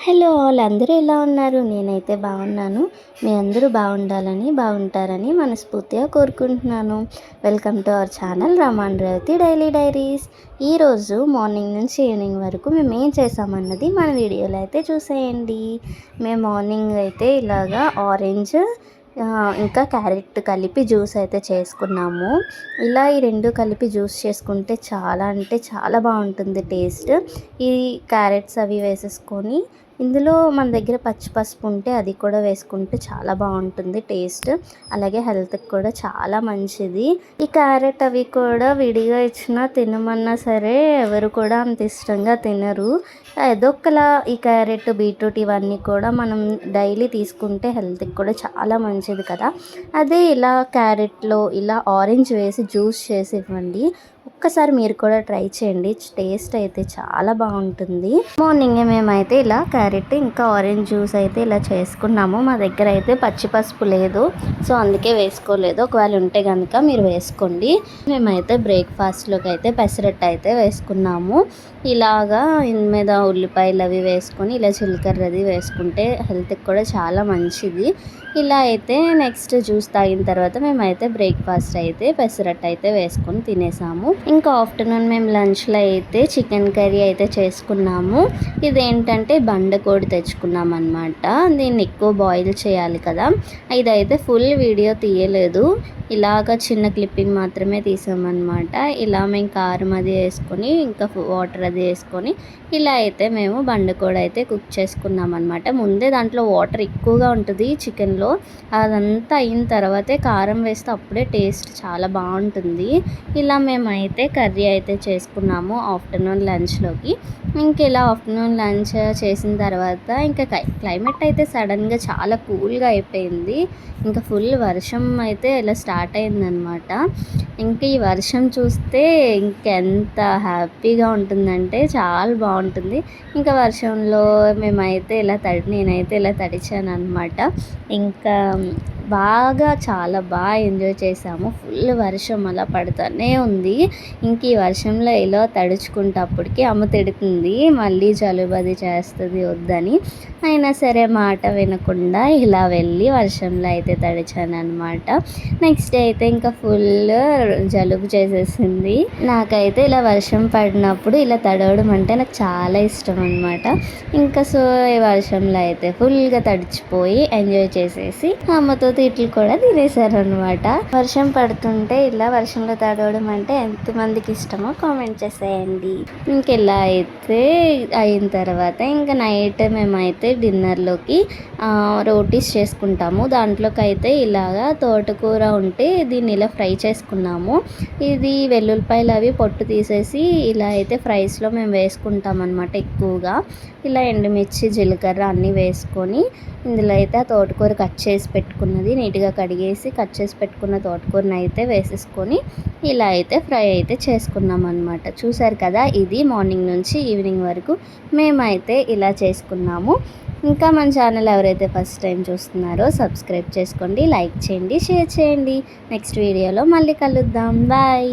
Hello all, అందరూ ఎలా ఉన్నారు? నేనైతే బాగున్నాను. మీ అందరూ బాగుంటారని మనస్ఫూర్తిగా కోరుకుంటున్నాను. Welcome to our channel Raman Revathi daily diaries. ఈరోజు మార్నింగ్ నుంచి ఈవినింగ్ వరకు మేము ఏం చేసామన్నది మన వీడియోలో అయితే చూసేయండి. మేము మార్నింగ్ అయితే ఇలాగా ఆరెంజ్ ఇంకా క్యారెట్ కలిపి జ్యూస్ అయితే చేసుకున్నాము. ఇలా ఈ రెండు కలిపి జ్యూస్ చేసుకుంటే చాలా అంటే చాలా బాగుంటుంది టేస్ట్. ఈ క్యారెట్స్ అవి వేసేసుకొని ఇందులో మన దగ్గర పచ్చి పసుపు ఉంటే అది కూడా వేసుకుంటే చాలా బాగుంటుంది టేస్ట్. అలాగే హెల్త్కి కూడా చాలా మంచిది. ఈ క్యారెట్ అవి కూడా విడిగా ఇచ్చినా తినమన్నా సరే ఎవరు కూడా అంత ఇష్టంగా తినరు. ఏదొక్కలా ఈ క్యారెట్ బీట్రూట్ ఇవన్నీ కూడా మనం డైలీ తీసుకుంటే హెల్త్కి కూడా చాలా మంచిది కదా. అదే ఇలా క్యారెట్లో ఇలా ఆరెంజ్ వేసి జ్యూస్ చేసి ఇవ్వండి. ఒక్కసారి మీరు కూడా ట్రై చేయండి. టేస్ట్ అయితే చాలా బాగుంటుంది. మార్నింగే మేమైతే ఇలా క్యారెట్ ఇంకా ఆరెంజ్ జ్యూస్ అయితే ఇలా చేసుకున్నాము. మా దగ్గర అయితే పచ్చి పసుపు లేదు, సో అందుకే వేసుకోలేదు. ఒకవేళ ఉంటే కనుక మీరు వేసుకోండి. మేమైతే బ్రేక్ఫాస్ట్లోకి అయితే పెసరట్టు అయితే వేసుకున్నాము. ఇలాగా ఇందు మీద ఉల్లిపాయలు అవి వేసుకొని ఇలా జీలకర్రది వేసుకుంటే హెల్త్కి కూడా చాలా మంచిది. ఇలా అయితే నెక్స్ట్ జ్యూస్ తాగిన తర్వాత మేమైతే బ్రేక్ఫాస్ట్ అయితే పెసరట్టు అయితే వేసుకొని తినేసాము. ఇంకా ఆఫ్టర్నూన్ మేము లంచ్లో అయితే చికెన్ కర్రీ అయితే చేసుకున్నాము. ఇదేంటంటే బండకోడి తెచ్చుకున్నాం అనమాట. దీన్ని ఎక్కువ బాయిల్ చేయాలి కదా. ఇదైతే ఫుల్ వీడియో తీయలేదు, ఇలాగ చిన్న క్లిప్పింగ్ మాత్రమే తీసామన్నమాట. ఇలా మేము కారం అది వేసుకొని ఇంకా వాటర్ అది వేసుకొని ఇలా అయితే మేము బండకోడి అయితే కుక్ చేసుకున్నాం అనమాట. ముందే దాంట్లో వాటర్ ఎక్కువగా ఉంటుంది చికెన్లో. అదంతా అయిన తర్వాతే కారం వేస్తే అప్పుడే టేస్ట్ చాలా బాగుంటుంది. ఇలా మేమైతే కర్రీ అయితే చేసుకున్నాము ఆఫ్టర్నూన్ లంచ్లోకి. ఇంక ఇలా ఆఫ్టర్నూన్ లంచ్ చేసిన తర్వాత ఇంకా క్లైమేట్ అయితే సడన్గా చాలా కూల్గా అయిపోయింది. ఇంకా ఫుల్ వర్షం అయితే ఇలా స్టార్ట్ అయిందనమాట. ఇంకా ఈ వర్షం చూస్తే ఇంకెంత హ్యాపీగా ఉంటుందంటే చాలా బాగుంటుంది. ఇంకా వర్షంలో మేమైతే నేనైతే ఇలా తడిచాను అనమాట. ఇంకా చాలా బాగా ఎంజాయ్ చేసాము. ఫుల్ వర్షం అలా పడుతూనే ఉంది. ఇంక ఈ వర్షంలో ఇలా తడుచుకుంటప్పటికి అమ్మ తిడుతుంది, మళ్ళీ జలుబు అది చేస్తుంది వద్దని. అయినా సరే మాట వినకుండా ఇలా వెళ్ళి వర్షంలో అయితే తడిచాను అనమాట. నెక్స్ట్ డే అయితే ఇంకా ఫుల్ జలుబు చేసేసింది. నాకైతే ఇలా వర్షం పడినప్పుడు ఇలా తడవడం అంటే నాకు చాలా ఇష్టం అనమాట. ఇంకా సో ఈ వర్షంలో అయితే ఫుల్గా తడిచిపోయి ఎంజాయ్ చేసేసి అమ్మతో తిట్లు కూడా తినేశారు అనమాట. వర్షం పడుతుంటే ఇలా వర్షంలో తడవడం అంటే ఎంతమందికి ఇష్టమో కామెంట్ చేసేయండి. ఇంకెలా అయితే అయిన తర్వాత ఇంకా నైట్ మేమైతే డిన్నర్లోకి రోటీస్ చేసుకుంటాము. దాంట్లోకి అయితే ఇలాగా తోటకూర ఉంటే దీన్ని ఇలా ఫ్రై చేసుకున్నాము. ఇది వెల్లుల్లిపాయలు అవి పొట్టు తీసేసి ఇలా అయితే ఫ్రైస్లో మేము వేసుకుంటాం అనమాట ఎక్కువగా. ఇలా ఎండుమిర్చి జీలకర్ర అన్నీ వేసుకొని ఇందులో అయితే ఆ తోటకూర కట్ చేసి పెట్టుకున్నది నీట్గా కడిగేసి కట్ చేసి పెట్టుకున్న తోటకూరని అయితే వేసేసుకొని ఇలా అయితే ఫ్రై అయితే చేసుకున్నాం అనమాట. చూసారు కదా, ఇది మార్నింగ్ నుంచి ఈవినింగ్ వరకు మేమైతే ఇలా చేసుకున్నాము. ఇంకా మన ఛానల్ ఎవరైతే ఫస్ట్ టైం చూస్తున్నారో సబ్స్క్రైబ్ చేసుకోండి, లైక్ చేయండి, షేర్ చేయండి. నెక్స్ట్ వీడియోలో మళ్ళీ కలుద్దాం. బాయ్.